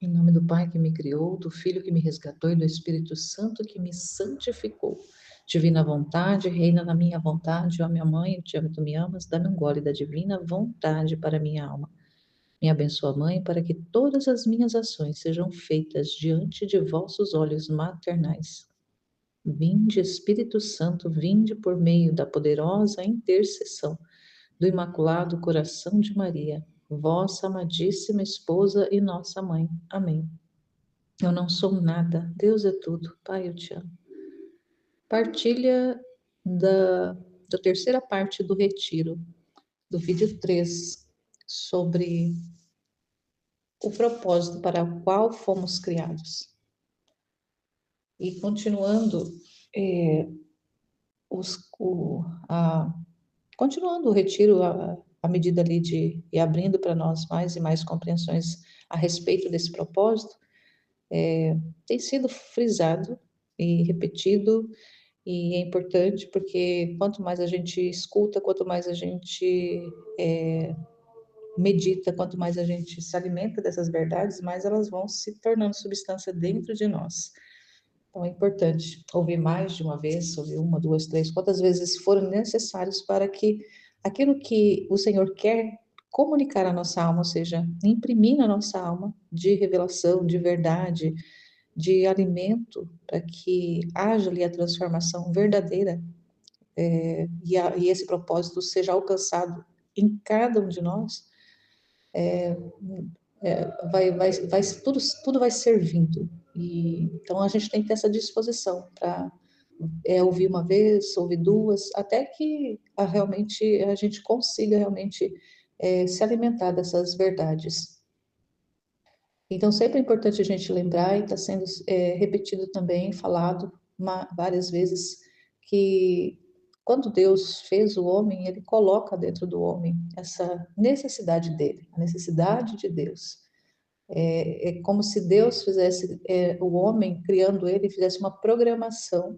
Em nome do Pai que me criou, do Filho que me resgatou e do Espírito Santo que me santificou. Divina vontade, reina na minha vontade, ó minha mãe, eu te amo, tu me amas, dá-me um gole da divina vontade para minha alma. Me abençoa, Mãe, para que todas as minhas ações sejam feitas diante de vossos olhos maternais. Vinde, Espírito Santo, vinde por meio da poderosa intercessão do Imaculado Coração de Maria, vossa amadíssima esposa e nossa mãe. Amém. Eu não sou nada, Deus é tudo. Pai, eu te amo. Partilha da terceira parte do retiro, do vídeo 3, sobre o propósito para o qual fomos criados. E continuando, os, o, a, continuando o retiro, à medida ali de e abrindo para nós mais e mais compreensões a respeito desse propósito, tem sido frisado e repetido. E é importante porque quanto mais a gente escuta, quanto mais a gente medita, quanto mais a gente se alimenta dessas verdades, mais elas vão se tornando substância dentro de nós. Então é importante ouvir mais de uma vez, ouvir uma, duas, três, quantas vezes forem necessários para que aquilo que o Senhor quer comunicar à nossa alma, ou seja, imprimir na nossa alma de revelação, de verdade, de alimento, para que haja ali a transformação verdadeira, e esse propósito seja alcançado em cada um de nós, tudo vai servindo. E, então a gente tem que ter essa disposição para ouvir uma vez, ouvir duas, até que realmente a gente consiga realmente se alimentar dessas verdades. Então sempre é importante a gente lembrar, e está sendo repetido também, falado várias vezes, que quando Deus fez o homem, ele coloca dentro do homem essa necessidade dele, a necessidade de Deus. É como se Deus fizesse, o homem, criando ele, fizesse uma programação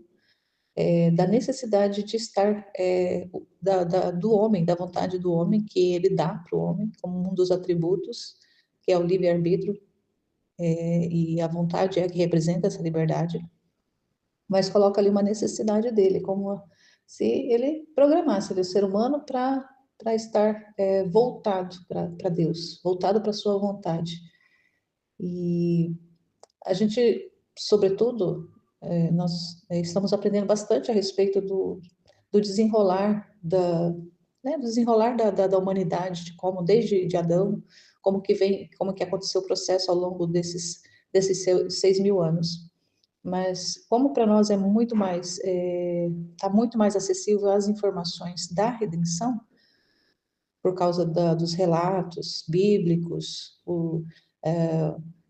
da necessidade de estar, do homem, da vontade do homem, que ele dá para o homem, como um dos atributos, que é o livre-arbítrio, e a vontade é que representa essa liberdade, mas coloca ali uma necessidade dele, como se ele programasse o ser humano para estar voltado para Deus, voltado para a sua vontade. E a gente, sobretudo, nós estamos aprendendo bastante a respeito do desenrolar do desenrolar da humanidade, de como desde de Adão, como que aconteceu o processo ao longo desses 6.000 anos. Mas como para nós é muito mais, está muito mais acessível às informações da redenção, por causa dos relatos bíblicos,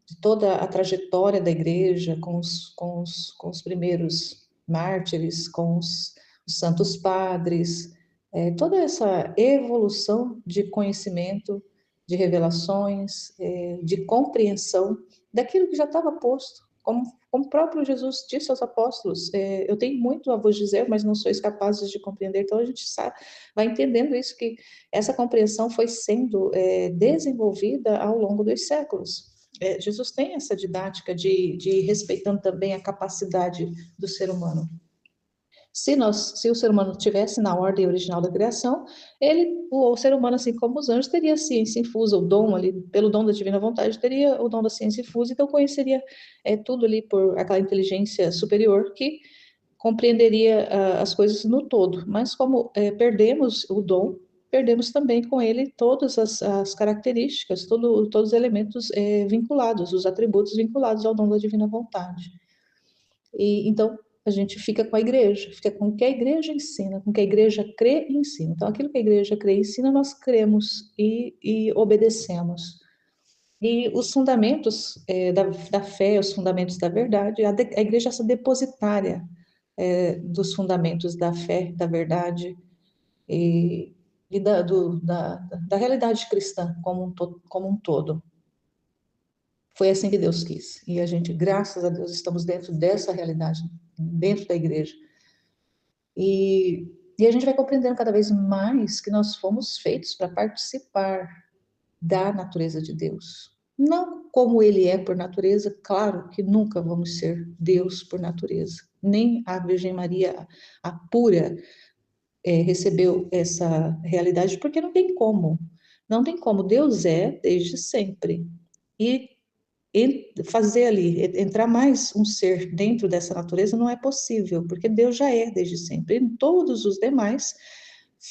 de toda a trajetória da igreja com os primeiros mártires, com os santos padres, toda essa evolução de conhecimento, de revelações, de compreensão daquilo que já estava posto, como o próprio Jesus disse aos apóstolos, eu tenho muito a vos dizer, mas não sois capazes de compreender. Então a gente vai entendendo isso, que essa compreensão foi sendo desenvolvida ao longo dos séculos. Jesus tem essa didática de respeitando também a capacidade do ser humano. Se o ser humano tivesse na ordem original da criação, o ser humano, assim como os anjos, teria a ciência infusa, o dom ali, pelo dom da divina vontade, teria o dom da ciência infusa, então conheceria tudo ali por aquela inteligência superior que compreenderia as coisas no todo. Mas como perdemos o dom, perdemos também com ele todas as características, todos os elementos vinculados, os atributos vinculados ao dom da divina vontade. E então a gente fica com a igreja, fica com o que a igreja ensina, com o que a igreja crê e ensina. Então aquilo que a igreja crê e ensina, nós cremos e obedecemos. E os fundamentos da fé, os fundamentos da verdade, a igreja é essa depositária dos fundamentos da fé, da verdade e da realidade cristã como um todo. Foi assim que Deus quis. E a gente, graças a Deus, estamos dentro dessa realidade, dentro da igreja. E a gente vai compreendendo cada vez mais que nós fomos feitos para participar da natureza de Deus. não como ele é por natureza, claro que nunca vamos ser Deus por natureza, nem a Virgem Maria, a pura, recebeu essa realidade, porque não tem como. Não tem como. Deus é desde sempre. E fazer ali, entrar mais um ser dentro dessa natureza não é possível, porque Deus já é desde sempre. E todos os demais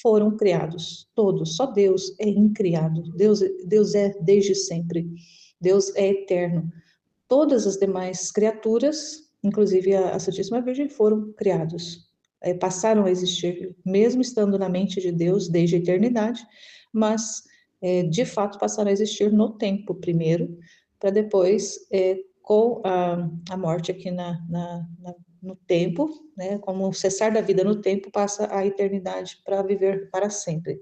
foram criados, todos. Só Deus é incriado. Deus é desde sempre. Deus é eterno. Todas as demais criaturas, inclusive a Santíssima Virgem, foram criados, passaram a existir, mesmo estando na mente de Deus desde a eternidade, mas de fato passaram a existir no tempo primeiro, para depois, com a morte aqui no tempo, né, como o cessar da vida no tempo, passa a eternidade para viver para sempre.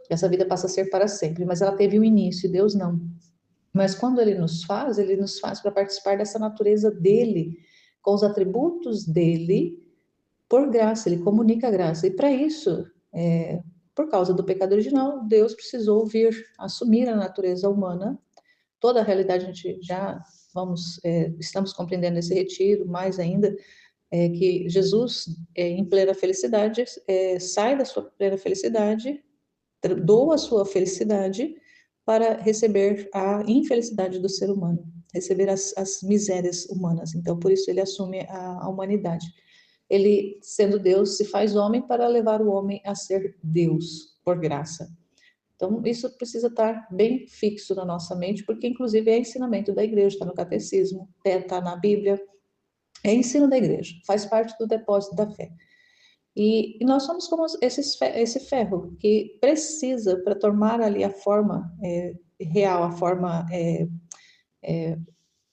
Essa vida passa a ser para sempre, mas ela teve um início, Deus não. Mas quando ele nos faz para participar dessa natureza dele, com os atributos dele, por graça, ele comunica a graça. E para isso, por causa do pecado original, Deus precisou vir assumir a natureza humana. Toda a realidade a gente já estamos compreendendo nesse retiro, mais ainda, que Jesus, em plena felicidade, sai da sua plena felicidade, doa a sua felicidade para receber a infelicidade do ser humano, receber as misérias humanas. Então, por isso ele assume a humanidade. Ele, sendo Deus, se faz homem para levar o homem a ser Deus, por graça. Então, isso precisa estar bem fixo na nossa mente, porque, inclusive, é ensinamento da igreja, está no catecismo, está na Bíblia, é ensino da igreja, faz parte do depósito da fé. E nós somos como esse ferro que precisa, para tomar ali a forma real, a forma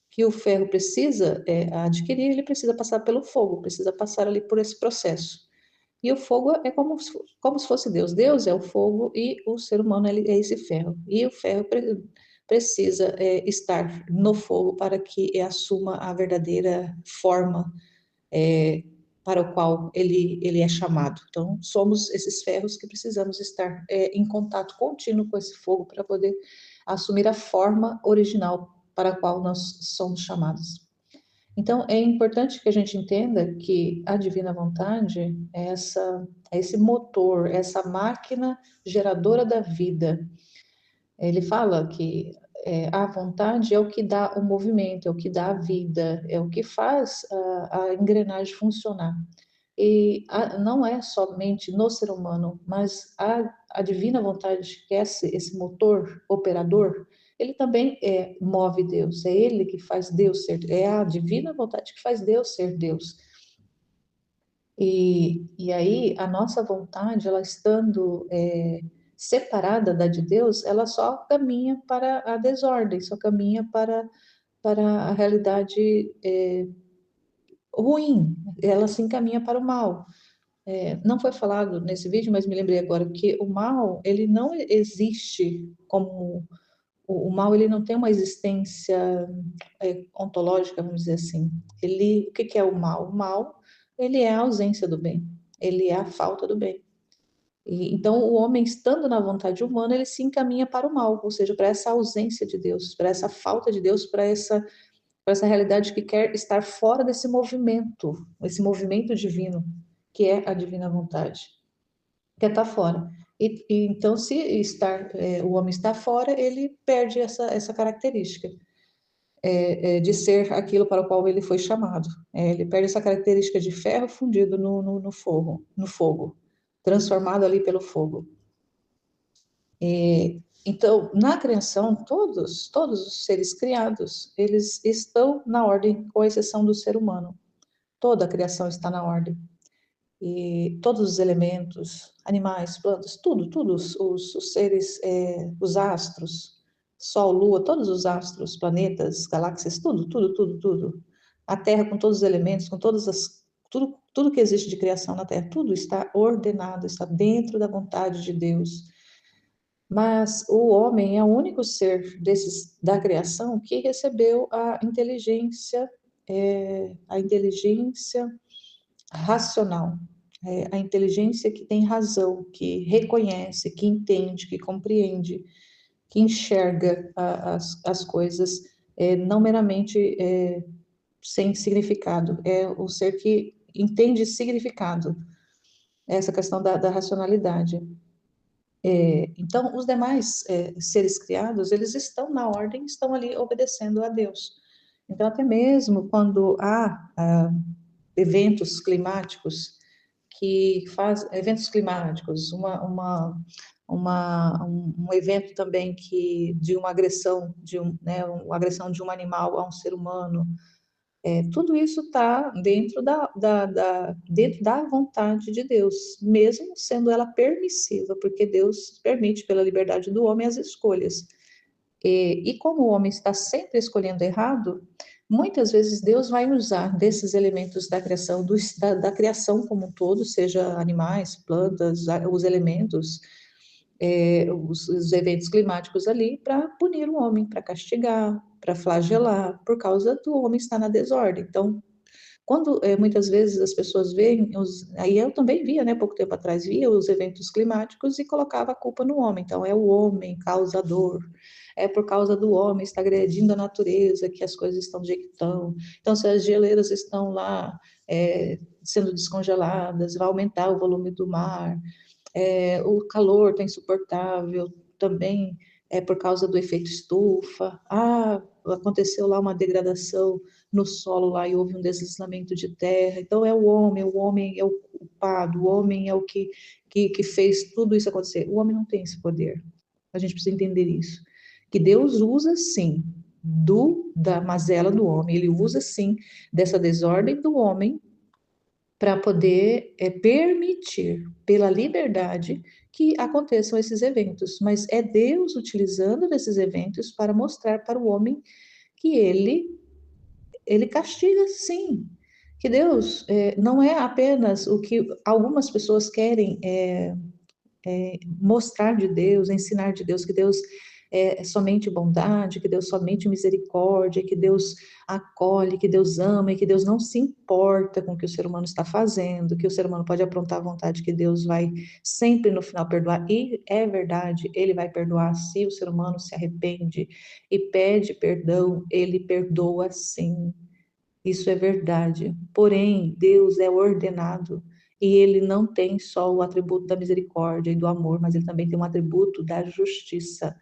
que o ferro precisa adquirir, ele precisa passar pelo fogo, precisa passar ali por esse processo. E o fogo é como se fosse Deus. Deus é o fogo e o ser humano é esse ferro. E o ferro precisa estar no fogo para que assuma a verdadeira forma para o qual ele é chamado. Então, somos esses ferros que precisamos estar em contato contínuo com esse fogo para poder assumir a forma original para a qual nós somos chamados. Então, é importante que a gente entenda que a divina vontade é esse motor, essa máquina geradora da vida. Ele fala que a vontade é o que dá o movimento, é o que dá a vida, é o que faz a engrenagem funcionar. E não é somente no ser humano, mas a divina vontade, que é esse motor operador, ele também move Deus, é ele que faz Deus ser, é a divina vontade que faz Deus ser Deus. E aí, a nossa vontade, ela estando separada da de Deus, ela só caminha para a desordem, só caminha para a realidade ruim, ela se encaminha para o mal. Não foi falado nesse vídeo, mas me lembrei agora que o mal, ele não existe como o mal, ele não tem uma existência ontológica, vamos dizer assim. O que que é o mal? O mal, ele é a ausência do bem, ele é a falta do bem. Então, o homem, estando na vontade humana, ele se encaminha para o mal, ou seja, para essa ausência de Deus, para essa falta de Deus, para essa realidade que quer estar fora desse movimento, esse movimento divino, que é a divina vontade, quer estar fora. Então, se o homem está fora, ele perde essa característica de ser aquilo para o qual ele foi chamado. Ele perde essa característica de ferro fundido no fogo, transformado ali pelo fogo. Então, na criação, todos os seres criados, eles estão na ordem, com exceção do ser humano. Toda a criação está na ordem. E todos os elementos, animais, plantas, tudo, os seres, os astros, Sol, Lua, todos os astros, planetas, galáxias, tudo. A Terra com todos os elementos, com tudo que existe de criação na Terra, tudo está ordenado, está dentro da vontade de Deus. Mas o homem é o único ser da criação que recebeu a inteligência racional, a inteligência que tem razão, que reconhece, que entende, que compreende. que enxerga as coisas não meramente sem significado, é o ser que entende significado, essa questão da racionalidade. Então, os demais seres criados, eles estão na ordem, estão ali obedecendo a Deus. Então, até mesmo quando há eventos climáticos eventos climáticos, um evento também que de uma agressão uma agressão de um animal a um ser humano, tudo isso está dentro da vontade de Deus, mesmo sendo ela permissiva, porque Deus permite pela liberdade do homem as escolhas. E como o homem está sempre escolhendo errado, muitas vezes Deus vai usar desses elementos da criação, da criação como um todo, seja animais, plantas, os elementos, os eventos climáticos ali, para punir o homem, para castigar, para flagelar, por causa do homem estar na desordem. Então, quando muitas vezes as pessoas veem, aí eu também via, né, pouco tempo atrás, via os eventos climáticos e colocava a culpa no homem. Então, é o homem causador, é por causa do homem está agredindo a natureza que as coisas estão do jeito que estão. Então, se as geleiras estão lá sendo descongeladas, vai aumentar o volume do mar, o calor está insuportável, também é por causa do efeito estufa. Aconteceu lá uma degradação no solo lá e houve um deslizamento de terra. Então é o homem é o culpado, o homem é o que fez tudo isso acontecer. O homem não tem esse poder. A gente precisa entender isso. Que Deus usa sim da mazela do homem, ele usa sim dessa desordem do homem para poder permitir, pela liberdade, que aconteçam esses eventos. Mas é Deus utilizando desses eventos para mostrar para o homem que ele castiga sim. Que Deus não é apenas o que algumas pessoas querem mostrar de Deus, ensinar de Deus, que Deus é somente bondade, que Deus somente misericórdia, que Deus acolhe, que Deus ama e que Deus não se importa com o que o ser humano está fazendo, que o ser humano pode aprontar à vontade, que Deus vai sempre no final perdoar. E é verdade, ele vai perdoar se o ser humano se arrepende e pede perdão, ele perdoa sim. Isso é verdade. Porém, Deus é ordenado e ele não tem só o atributo da misericórdia e do amor, mas ele também tem um atributo da justiça.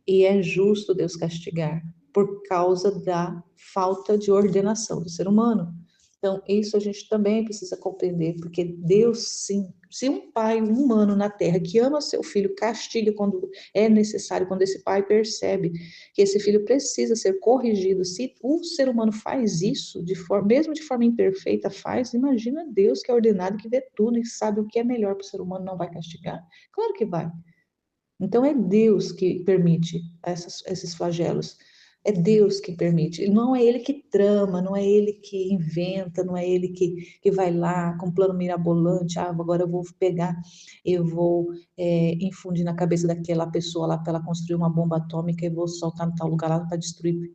E é justo Deus castigar por causa da falta de ordenação do ser humano. Então, isso a gente também precisa compreender, porque Deus, sim, se um pai humano na terra que ama seu filho castiga quando é necessário, quando esse pai percebe que esse filho precisa ser corrigido, se o ser humano faz isso, mesmo de forma imperfeita, faz, imagina Deus que é ordenado, que vê tudo e sabe o que é melhor para o ser humano, não vai castigar? Claro que vai. Então é Deus que permite esses flagelos. É Deus que permite. Não é ele que trama, não é ele que inventa, não é ele que vai lá com um plano mirabolante. Agora eu vou pegar, eu vou infundir na cabeça daquela pessoa lá para ela construir uma bomba atômica e vou soltar em tal lugar lá para destruir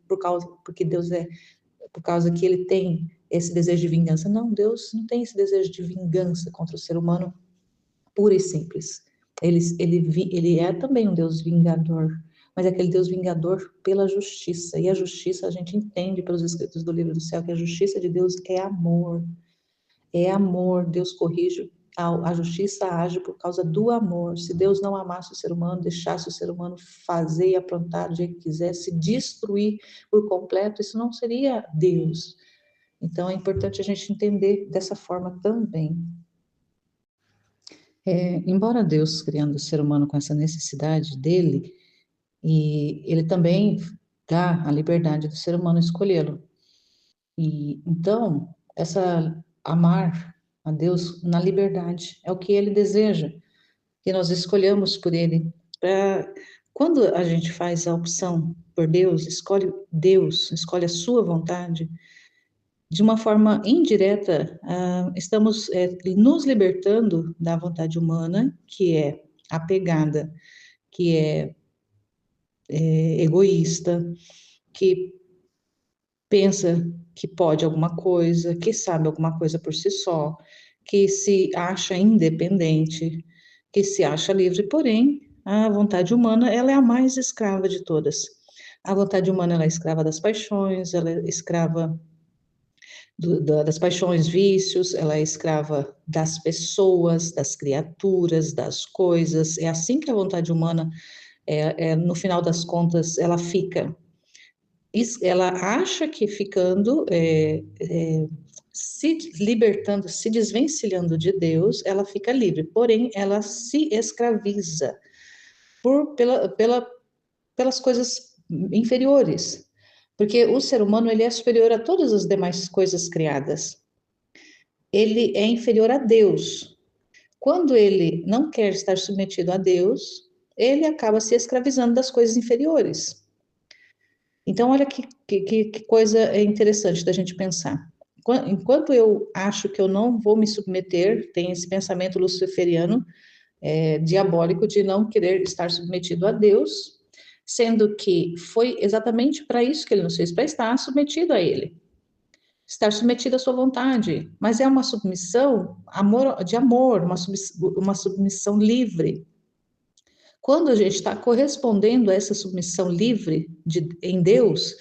porque Deus por causa que ele tem esse desejo de vingança. Não, Deus não tem esse desejo de vingança contra o ser humano pura e simples. Ele é também um Deus vingador, mas é aquele Deus vingador pela justiça. E a justiça, a gente entende pelos escritos do livro do céu que a justiça de Deus é amor. É amor. Deus corrige, a justiça age por causa do amor. Se Deus não amasse o ser humano, deixasse o ser humano fazer e aprontar do jeito que quisesse, destruir por completo, isso não seria Deus. Então é importante a gente entender dessa forma também. Embora Deus criando o ser humano com essa necessidade dele, e ele também dá a liberdade do ser humano escolhê-lo. E então, amar a Deus na liberdade é o que ele deseja, que nós escolhamos por ele. Quando a gente faz a opção por Deus, escolhe a sua vontade, de uma forma indireta, estamos nos libertando da vontade humana, que é apegada, que é egoísta, que pensa que pode alguma coisa, que sabe alguma coisa por si só, que se acha independente, que se acha livre, porém, a vontade humana, ela é a mais escrava de todas. A vontade humana, ela é escrava das paixões, ela é escrava das paixões, vícios, ela é escrava das pessoas, das criaturas, das coisas. É assim que a vontade humana, no final das contas, ela fica. Ela acha que ficando, se libertando, se desvencilhando de Deus, ela fica livre, porém ela se escraviza por, pelas coisas inferiores, porque o ser humano ele é superior a todas as demais coisas criadas. Ele é inferior a Deus. Quando ele não quer estar submetido a Deus, ele acaba se escravizando das coisas inferiores. Então, olha que coisa interessante da gente pensar. Enquanto eu acho que eu não vou me submeter, tem esse pensamento luciferiano, diabólico, de não querer estar submetido a Deus, sendo que foi exatamente para isso que ele nos fez, para estar submetido a Ele, estar submetido à sua vontade. Mas é uma submissão de amor, uma submissão livre. Quando a gente está correspondendo a essa submissão livre em Deus,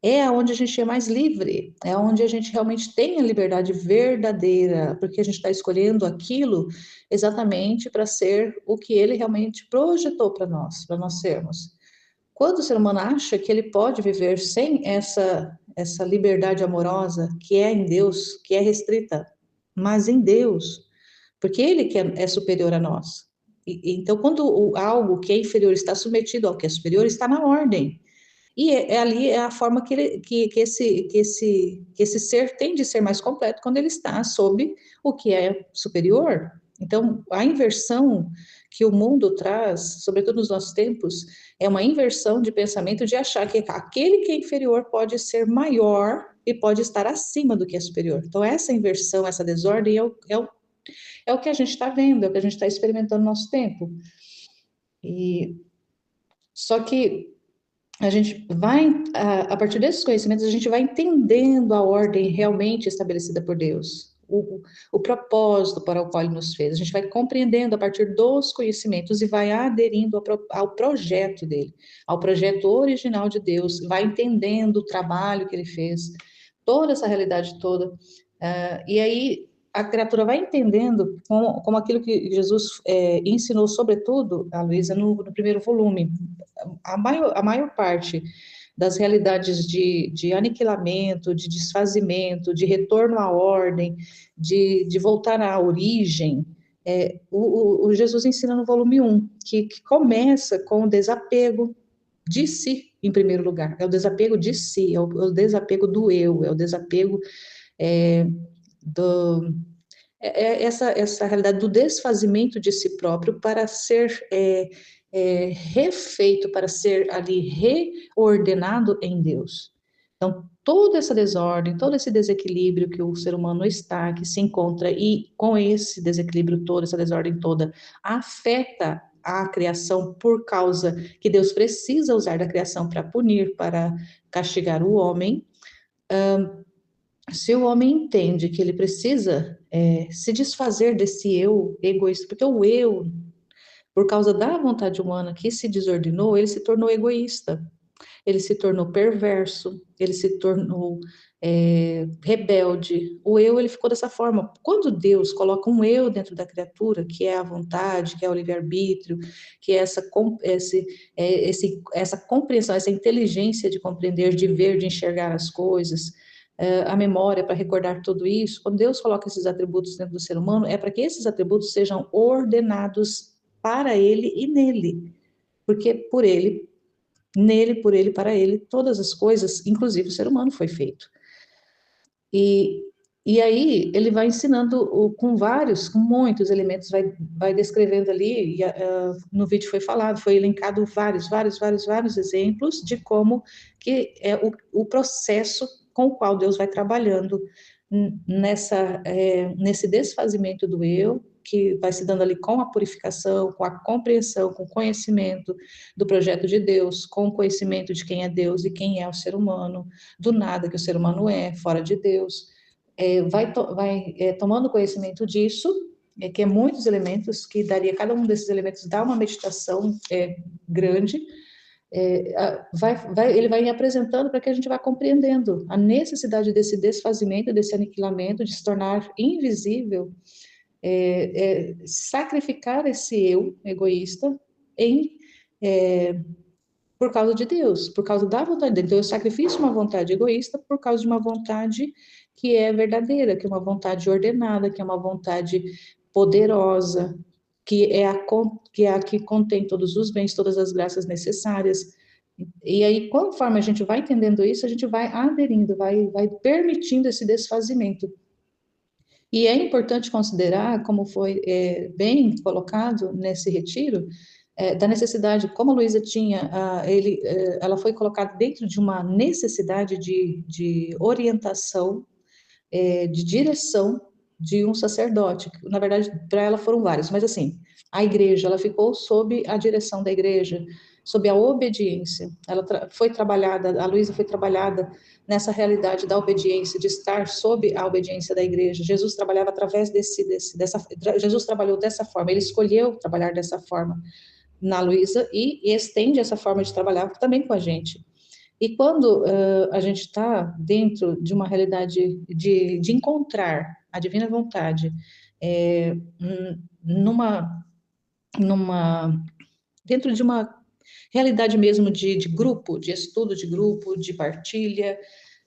é onde a gente é mais livre, é onde a gente realmente tem a liberdade verdadeira, porque a gente está escolhendo aquilo exatamente para ser o que ele realmente projetou para nós sermos. Quando o ser humano acha que ele pode viver sem essa liberdade amorosa que é em Deus, que é restrita, mas em Deus, porque ele que é superior a nós. Então, quando algo que é inferior está submetido ao que é superior, está na ordem. E ali é a forma que esse ser tem de ser mais completo quando ele está sob o que é superior. Então, a inversão que o mundo traz, sobretudo nos nossos tempos, é uma inversão de pensamento de achar que aquele que é inferior pode ser maior e pode estar acima do que é superior. Então, essa inversão, essa desordem é o que a gente está vendo, é o que a gente está experimentando no nosso tempo. E só que a gente vai, a partir desses conhecimentos, a gente vai entendendo a ordem realmente estabelecida por Deus, o propósito para o qual Ele nos fez. A gente vai compreendendo a partir dos conhecimentos e vai aderindo ao projeto dele, ao projeto original de Deus, vai entendendo o trabalho que Ele fez, toda essa realidade toda. E aí a criatura vai entendendo como aquilo que Jesus ensinou, sobretudo, a Luísa, no primeiro volume, a maior parte das realidades de aniquilamento, de desfazimento, de retorno à ordem, de voltar à origem, o Jesus ensina no volume 1, que começa com o desapego de si, em primeiro lugar. É o desapego de si, é o desapego do eu, é o desapego é, do, essa realidade do desfazimento de si próprio para ser refeito, para ser ali reordenado em Deus. Então, toda essa desordem, todo esse desequilíbrio que o ser humano está, que se encontra, e com esse desequilíbrio todo, essa desordem toda, afeta a criação por causa que Deus precisa usar da criação para punir, para castigar o homem. Se o homem entende que ele precisa se desfazer desse eu egoísta, porque o eu, por causa da vontade humana que se desordenou, ele se tornou egoísta, ele se tornou perverso, ele se tornou rebelde. O eu, ele ficou dessa forma. Quando Deus coloca um eu dentro da criatura, que é a vontade, que é o livre-arbítrio, que é essa compreensão, essa inteligência de compreender, de ver, de enxergar as coisas, a memória para recordar tudo isso, quando Deus coloca esses atributos dentro do ser humano, é para que esses atributos sejam ordenados para ele e nele. Porque por ele, nele, por ele, para ele, todas as coisas, inclusive o ser humano, foi feito. E, e aí ele vai ensinando com muitos elementos, vai descrevendo ali, e no vídeo foi falado, foi elencado vários exemplos de como que é o processo com o qual Deus vai trabalhando nesse desfazimento do eu, que vai se dando ali com a purificação, com a compreensão, com o conhecimento do projeto de Deus, com o conhecimento de quem é Deus e quem é o ser humano, do nada que o ser humano é, fora de Deus. Vai tomando conhecimento disso, que é muitos elementos, que daria, cada um desses elementos dá uma meditação grande, ele vai apresentando para que a gente vá compreendendo a necessidade desse desfazimento, desse aniquilamento, de se tornar invisível, sacrificar esse eu egoísta em por causa de Deus, por causa da vontade dele. Então, eu sacrifico uma vontade egoísta por causa de uma vontade que é verdadeira, que é uma vontade ordenada, que é uma vontade poderosa, que é a que contém todos os bens, todas as graças necessárias. E aí, conforme a gente vai entendendo isso, a gente vai aderindo, vai permitindo esse desfazimento. E é importante considerar, como foi bem colocado nesse retiro, da necessidade, como a Luísa tinha, ela foi colocada dentro de uma necessidade de orientação, de direção de um sacerdote. Na verdade, para ela foram vários, mas assim, a igreja, ela ficou sob a direção da igreja, sob a obediência. Ela foi trabalhada, a Luísa foi trabalhada nessa realidade da obediência, de estar sob a obediência da igreja. Jesus trabalhava através Jesus trabalhou dessa forma, ele escolheu trabalhar dessa forma na Luísa e estende essa forma de trabalhar também com a gente. E quando a gente está dentro de uma realidade de encontrar a divina vontade, dentro de uma realidade mesmo de grupo, de estudo de grupo, de partilha,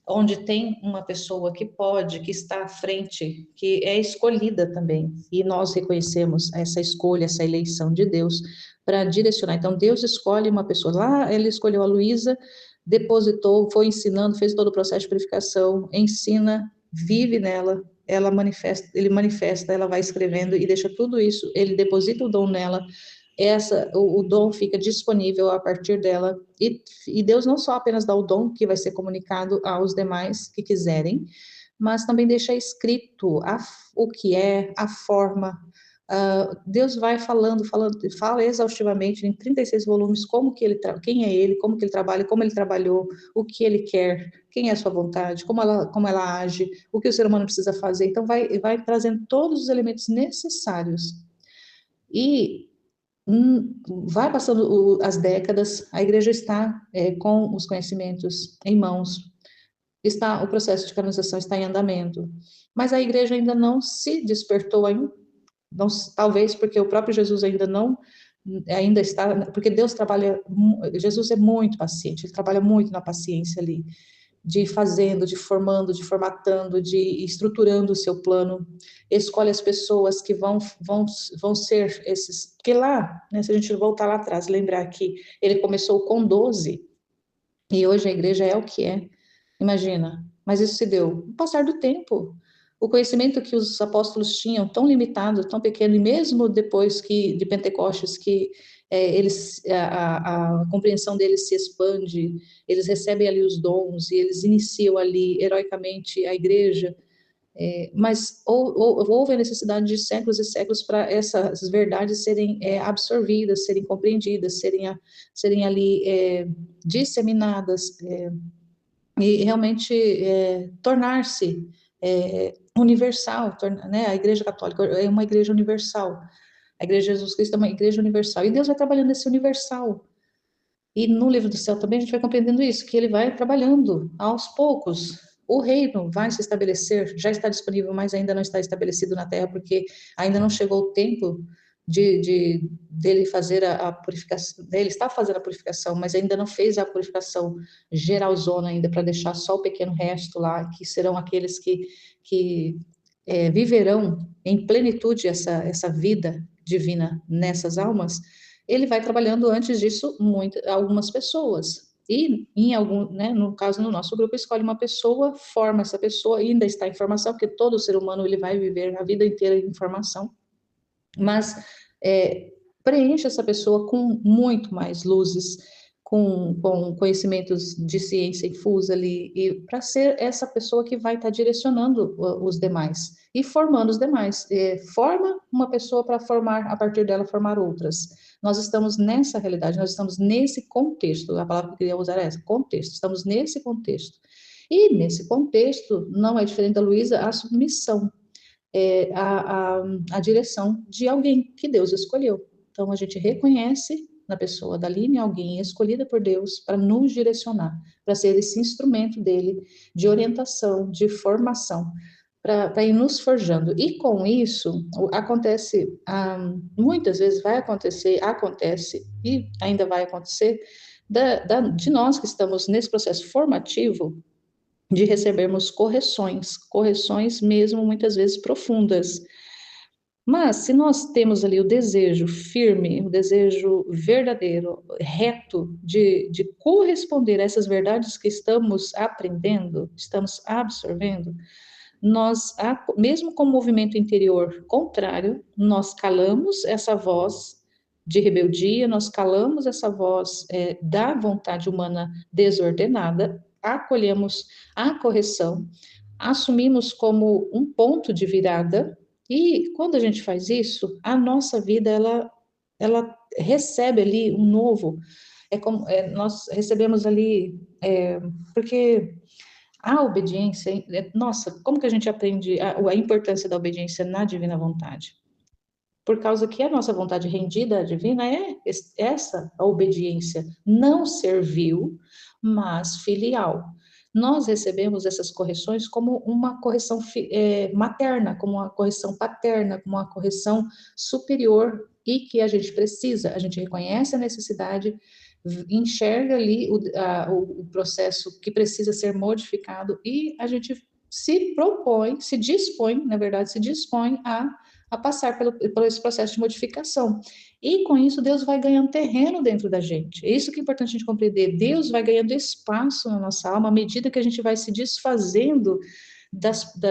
onde tem uma pessoa que pode, que está à frente, que é escolhida também, e nós reconhecemos essa escolha, essa eleição de Deus para direcionar. Então, Deus escolhe uma pessoa. Lá, ele escolheu a Luísa, depositou, foi ensinando, fez todo o processo de purificação, ensina, vive nela, ele manifesta, ela vai escrevendo e deixa tudo isso, ele deposita o dom nela, o dom fica disponível a partir dela, e Deus não só apenas dá o dom que vai ser comunicado aos demais que quiserem, mas também deixa escrito o que é, a forma. Deus vai fala exaustivamente em 36 volumes como que quem é ele, como que ele trabalha, como ele trabalhou, o que ele quer, quem é a sua vontade, como ela age, o que o ser humano precisa fazer. Então vai trazendo todos os elementos necessários. E vai passando as décadas, a igreja está com os conhecimentos em mãos, o processo de canonização está em andamento, mas a igreja ainda não se despertou ainda, não, talvez porque o próprio Jesus ainda está, porque Deus trabalha, Jesus é muito paciente, ele trabalha muito na paciência ali, de fazendo, de formando, de formatando, de estruturando o seu plano, escolhe as pessoas que vão ser esses, porque lá, né, se a gente voltar lá atrás, lembrar que ele começou com 12, e hoje a igreja é o que é, imagina, mas isso se deu no passar do tempo, o conhecimento que os apóstolos tinham, tão limitado, tão pequeno, e mesmo depois de Pentecostes, que a compreensão deles se expande, eles recebem ali os dons, e eles iniciam ali, heroicamente, a igreja, mas houve a necessidade de séculos e séculos para essas verdades serem absorvidas, serem compreendidas, serem ali disseminadas, e realmente tornar-se universal, né? A Igreja Católica é uma igreja universal, a Igreja de Jesus Cristo é uma igreja universal, e Deus vai trabalhando nesse universal, e no Livro do Céu também a gente vai compreendendo isso, que ele vai trabalhando aos poucos, o reino vai se estabelecer, já está disponível, mas ainda não está estabelecido na Terra, porque ainda não chegou o tempo dele fazer a purificação, ele está fazendo a purificação, mas ainda não fez a purificação geralzona ainda, para deixar só o pequeno resto lá, que serão aqueles que viverão em plenitude essa vida divina nessas almas. Ele vai trabalhando antes disso algumas pessoas. E né, no caso, no nosso grupo, escolhe uma pessoa, forma essa pessoa, ainda está em formação, porque todo ser humano ele vai viver a vida inteira em formação, mas preenche essa pessoa com muito mais luzes, com conhecimentos de ciência infusa ali, e para ser essa pessoa que vai estar direcionando os demais e formando os demais. Forma uma pessoa para formar, a partir dela, formar outras. Nós estamos nessa realidade, nós estamos nesse contexto, a palavra que eu queria usar é essa, contexto, estamos nesse contexto. E nesse contexto, não é diferente da Luísa, a submissão. a direção de alguém que Deus escolheu. Então, a gente reconhece na pessoa da Aline alguém escolhida por Deus para nos direcionar, para ser esse instrumento dele de orientação, de formação, para ir nos forjando. E com isso, acontece, muitas vezes vai acontecer, acontece e ainda vai acontecer, de nós que estamos nesse processo formativo, de recebermos correções, correções mesmo muitas vezes profundas. Mas se nós temos ali o desejo firme, o desejo verdadeiro, reto, de corresponder a essas verdades que estamos aprendendo, estamos absorvendo, nós, mesmo com o movimento interior contrário, nós calamos essa voz de rebeldia, nós calamos essa voz da vontade humana desordenada, acolhemos a correção, assumimos como um ponto de virada, e quando a gente faz isso, a nossa vida, ela recebe ali um novo, nós recebemos ali, porque a obediência, nossa, como que a gente aprende a importância da obediência na divina vontade? Por causa que a nossa vontade rendida à divina é essa, a obediência não servil, mas filial. Nós recebemos essas correções como uma correção materna, como uma correção paterna, como uma correção superior e que a gente precisa, a gente reconhece a necessidade, enxerga ali o processo que precisa ser modificado e a gente se propõe, se dispõe, na verdade, se dispõe a passar por esse processo de modificação. E com isso, Deus vai ganhando terreno dentro da gente. É isso que é importante a gente compreender. Deus vai ganhando espaço na nossa alma à medida que a gente vai se desfazendo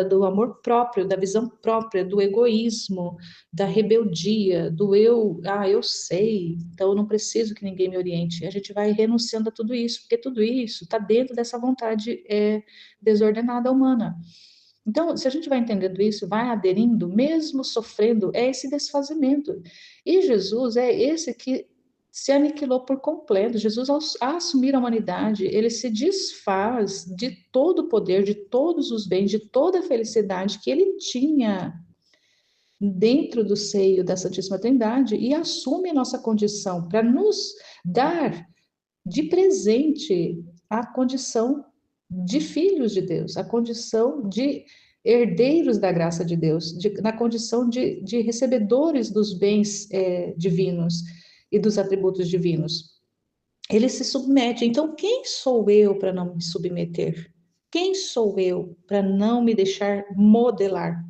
do amor próprio, da visão própria, do egoísmo, da rebeldia, do eu sei, então eu não preciso que ninguém me oriente. A gente vai renunciando a tudo isso, porque tudo isso está dentro dessa vontade desordenada humana. Então, se a gente vai entendendo isso, vai aderindo, mesmo sofrendo, é esse desfazimento. E Jesus é esse que se aniquilou por completo. Jesus, ao assumir a humanidade, ele se desfaz de todo o poder, de todos os bens, de toda a felicidade que ele tinha dentro do seio da Santíssima Trindade e assume a nossa condição para nos dar de presente a condição de filhos de Deus, a condição de herdeiros da graça de Deus, na condição de recebedores dos bens divinos e dos atributos divinos. Ele se submete. Então, quem sou eu para não me submeter? Quem sou eu para não me deixar modelar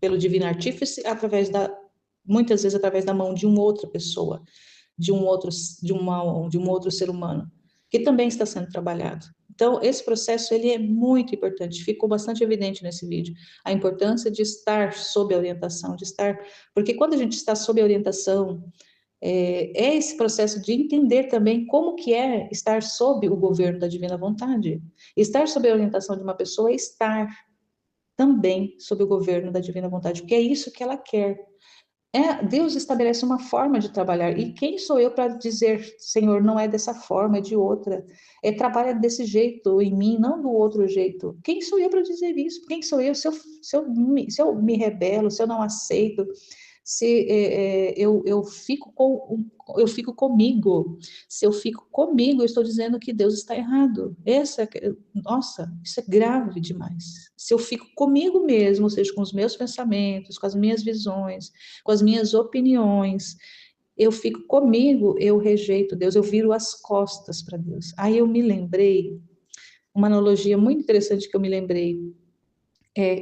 pelo divino artífice muitas vezes através da mão de uma outra pessoa, de um outro ser humano, que também está sendo trabalhado. Então, esse processo ele é muito importante, ficou bastante evidente nesse vídeo, a importância de estar sob a orientação, porque quando a gente está sob a orientação, esse processo de entender também como que é estar sob o governo da divina vontade. Estar sob a orientação de uma pessoa é estar também sob o governo da divina vontade, porque é isso que ela quer. Deus estabelece uma forma de trabalhar, e quem sou eu para dizer, Senhor, não é dessa forma, é de outra, trabalha desse jeito em mim, não do outro jeito. Quem sou eu para dizer isso? Quem sou eu se eu me rebelo, se eu não aceito, se eu fico comigo, se eu fico comigo, eu estou dizendo que Deus está errado. Nossa, isso é grave demais. Se eu fico comigo mesmo, ou seja, com os meus pensamentos, com as minhas visões, com as minhas opiniões, eu fico comigo, eu rejeito Deus, eu viro as costas para Deus. Aí eu me lembrei, uma analogia muito interessante que eu me lembrei,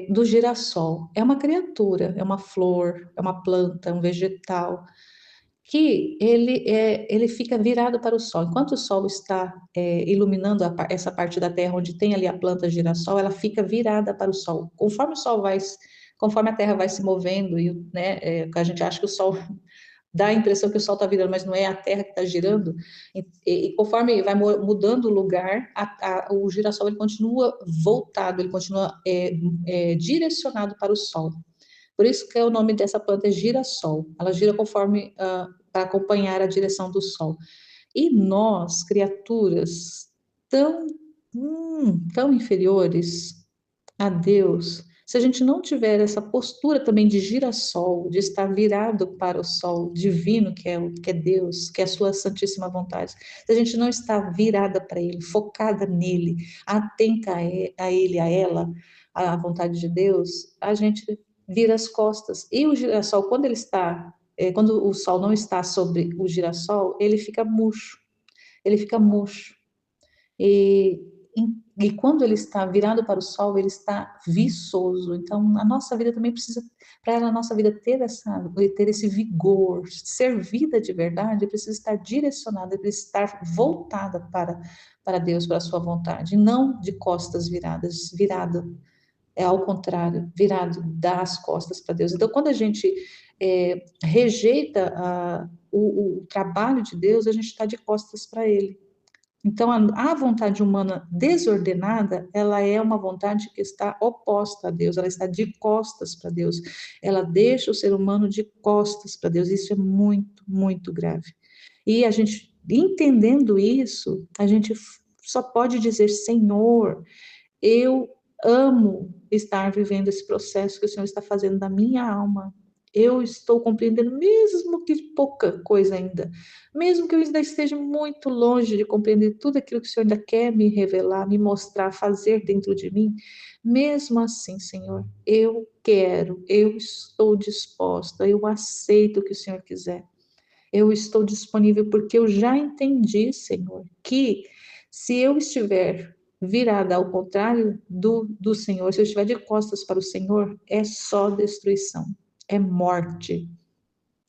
do girassol. É uma criatura, é uma flor, é uma planta, um vegetal, que ele fica virado para o sol. Enquanto o sol está iluminando essa parte da terra onde tem ali a planta girassol, ela fica virada para o sol. Conforme a terra vai se movendo, e, né, a gente acha que o sol dá a impressão que o sol está virando, mas não é a Terra que está girando. E conforme vai mudando o lugar, o girassol ele continua voltado, ele continua direcionado para o sol. Por isso que é o nome dessa planta é girassol. Ela gira conforme para acompanhar a direção do sol. E nós, criaturas tão inferiores a Deus, Se a gente não tiver essa postura também de girassol, de estar virado para o sol divino, que é Deus, que é a sua santíssima vontade, se a gente não está virada para Ele, focada nele, atenta a Ele, a ela, à vontade de Deus, a gente vira as costas. E o girassol, quando o sol não está sobre o girassol, ele fica murcho. Ele fica murcho. E, e quando ele está virado para o sol, ele está viçoso. Então, a nossa vida também precisa, para ela, a nossa vida ter esse vigor, ser vida de verdade, precisa estar direcionada, precisa estar voltada para Deus, para a sua vontade, e não de costas viradas, virado, é ao contrário, virado, dá as costas para Deus. Então, quando a gente rejeita o trabalho de Deus, a gente está de costas para Ele. Então, a vontade humana desordenada, ela é uma vontade que está oposta a Deus, ela está de costas para Deus, ela deixa o ser humano de costas para Deus, isso é muito, muito grave. E a gente, entendendo isso, a gente só pode dizer: Senhor, eu amo estar vivendo esse processo que o Senhor está fazendo na minha alma. Eu estou compreendendo, mesmo que pouca coisa ainda, mesmo que eu ainda esteja muito longe de compreender tudo aquilo que o Senhor ainda quer me revelar, me mostrar, fazer dentro de mim, mesmo assim, Senhor, eu quero, eu estou disposta, eu aceito o que o Senhor quiser. Eu estou disponível porque eu já entendi, Senhor, que se eu estiver virada ao contrário do Senhor, se eu estiver de costas para o Senhor, é só destruição, é morte.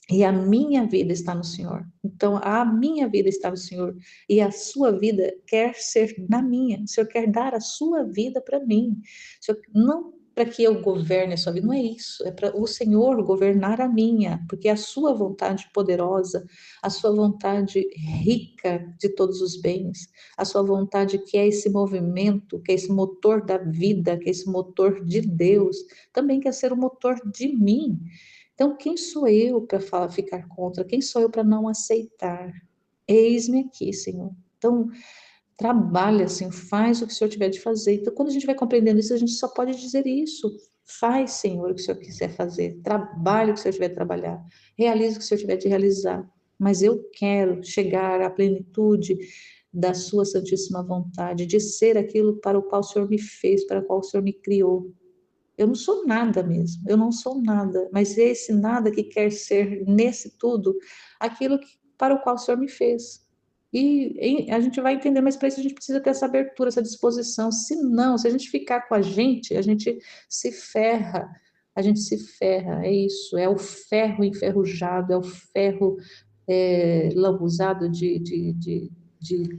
E a minha vida está no Senhor. Então, a minha vida está no Senhor. E a sua vida quer ser na minha. O Senhor quer dar a sua vida para mim. O Senhor, não para que eu governe a sua vida, não é isso. É para o Senhor governar a minha. Porque a sua vontade poderosa, a sua vontade rica de todos os bens, a sua vontade que é esse movimento, que é esse motor da vida, que é esse motor de Deus, também quer ser o motor de mim. Então, quem sou eu para ficar contra? Quem sou eu para não aceitar? Eis-me aqui, Senhor. Então, trabalha, Senhor, faz o que o Senhor tiver de fazer. Então, quando a gente vai compreendendo isso, a gente só pode dizer isso. Faz, Senhor, o que o Senhor quiser fazer. Trabalhe o que o Senhor tiver de trabalhar. Realize o que o Senhor tiver de realizar. Mas eu quero chegar à plenitude da Sua Santíssima Vontade, de ser aquilo para o qual o Senhor me fez, para o qual o Senhor me criou. Eu não sou nada mesmo, eu não sou nada, mas é esse nada que quer ser nesse tudo aquilo para o qual o Senhor me fez. E a gente vai entender, mas para isso a gente precisa ter essa abertura, essa disposição. Se não, se a gente ficar com a gente se ferra, a gente se ferra, é isso, é o ferro enferrujado, é o ferro lambuzado de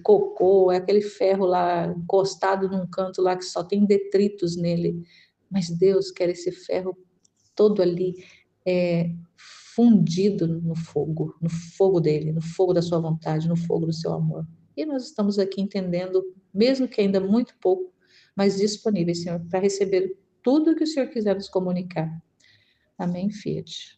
cocô, é aquele ferro lá encostado num canto lá que só tem detritos nele. Mas Deus quer esse ferro todo ali fundido no fogo dele, no fogo da sua vontade, no fogo do seu amor. E nós estamos aqui entendendo, mesmo que ainda muito pouco, mas disponíveis, Senhor, para receber tudo que o Senhor quiser nos comunicar. Amém, Fiat.